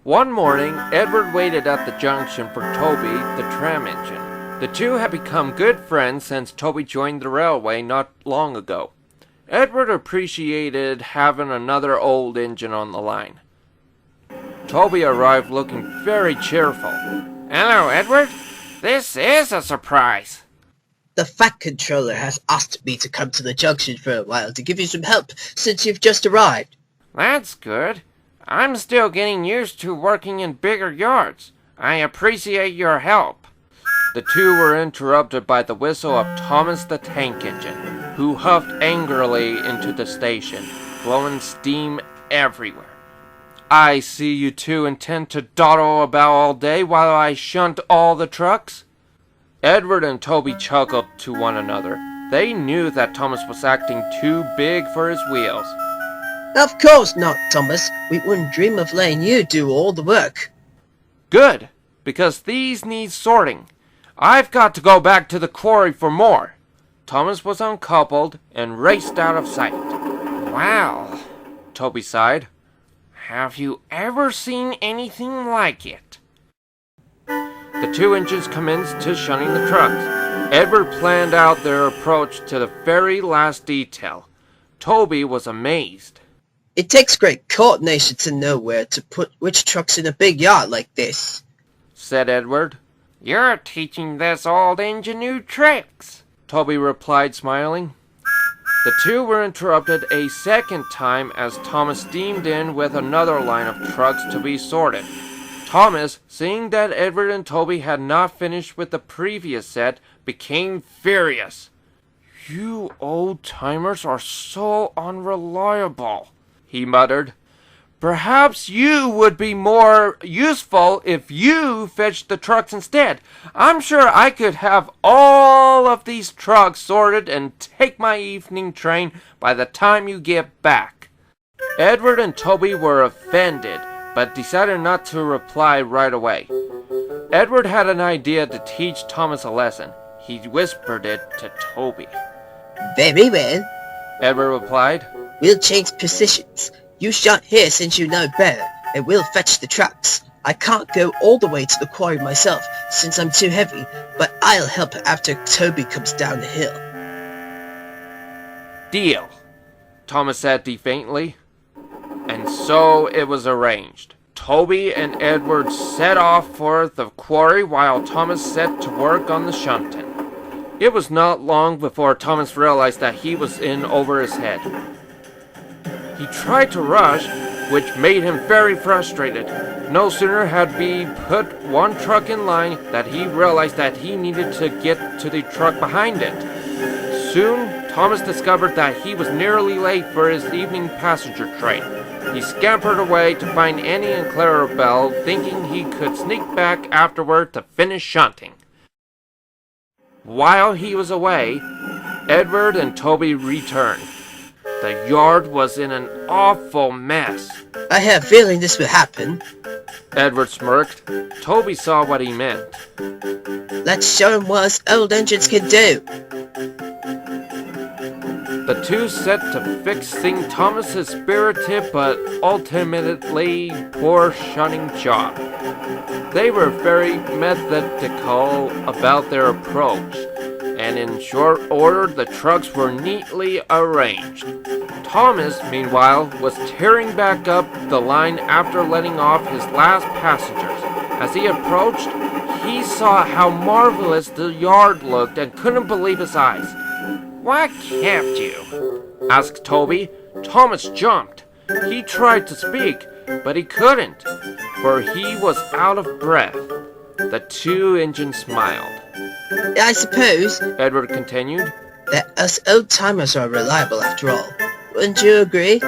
One morning, Edward waited at the junction for Toby, the tram engine. The two had become good friends since Toby joined the railway not long ago. Edward appreciated having another old engine on the line. Toby arrived looking very cheerful. Hello, Edward. This is a surprise. The Fat Controller has asked me to come to the junction for a while to give you some help since you've just arrived. That's good. I'm still getting used to working in bigger yards. I appreciate your help. The two were interrupted by the whistle of Thomas the Tank Engine, who huffed angrily into the station, blowing steam everywhere. I see you two intend to dawdle about all day while I shunt all the trucks? Edward and Toby chuckled to one another. They knew that Thomas was acting too big for his wheels. Of course not, Thomas. We wouldn't dream of letting you do all the work. Good, because these need sorting. I've got to go back to the quarry for more. Thomas was uncoupled and raced out of sight. Wow, Toby sighed. Have you ever seen anything like it? The two engines commenced to shunting the trucks. Edward planned out their approach to the very last detail. Toby was amazed. It takes great coordination to know where to put which trucks in a big yard like this, said Edward. You're teaching this old engine new tricks, Toby replied, smiling. The two were interrupted a second time as Thomas steamed in with another line of trucks to be sorted. Thomas, seeing that Edward and Toby had not finished with the previous set, became furious. You old-timers are so unreliable, he muttered. Perhaps you would be more useful if you fetched the trucks instead. I'm sure I could have all of these trucks sorted and take my evening train by the time you get back. Edward and Toby were offended, but decided not to reply right away. Edward had an idea to teach Thomas a lesson. He whispered it to Toby. Very well, Edward replied. We'll change positions. You shunt here since you know better, and we'll fetch the trucks. I can't go all the way to the quarry myself, since I'm too heavy, but I'll help after Toby comes down the hill. Deal, Thomas said defiantly. And so it was arranged. Toby and Edward set off for the quarry while Thomas set to work on the shunting. It was not long before Thomas realized that he was in over his head. He tried to rush, which made him very frustrated. No sooner had we put one truck in line that he realized that he needed to get to the truck behind it. Soon, Thomas discovered that he was nearly late for his evening passenger train. He scampered away to find Annie and Clarabelle, thinking he could sneak back afterward to finish shunting. While he was away, Edward and Toby returned. The yard was in an awful mess. I have a feeling this will happen, Edward smirked. Toby saw what he meant. Let's show him what us old engines can do. The two set to fixing Thomas's spirited but ultimately poor shunting job. They were very methodical about their approach, and in short order the trucks were neatly arranged. Thomas, meanwhile, was tearing back up the line after letting off his last passengers. As he approached, he saw how marvelous the yard looked and couldn't believe his eyes. What kept you? Asked Toby. Thomas jumped. He tried to speak, but he couldn't, for he was out of breath. The two engines smiled. I suppose, Edward continued, that us old-timers are reliable after all. Wouldn't you agree?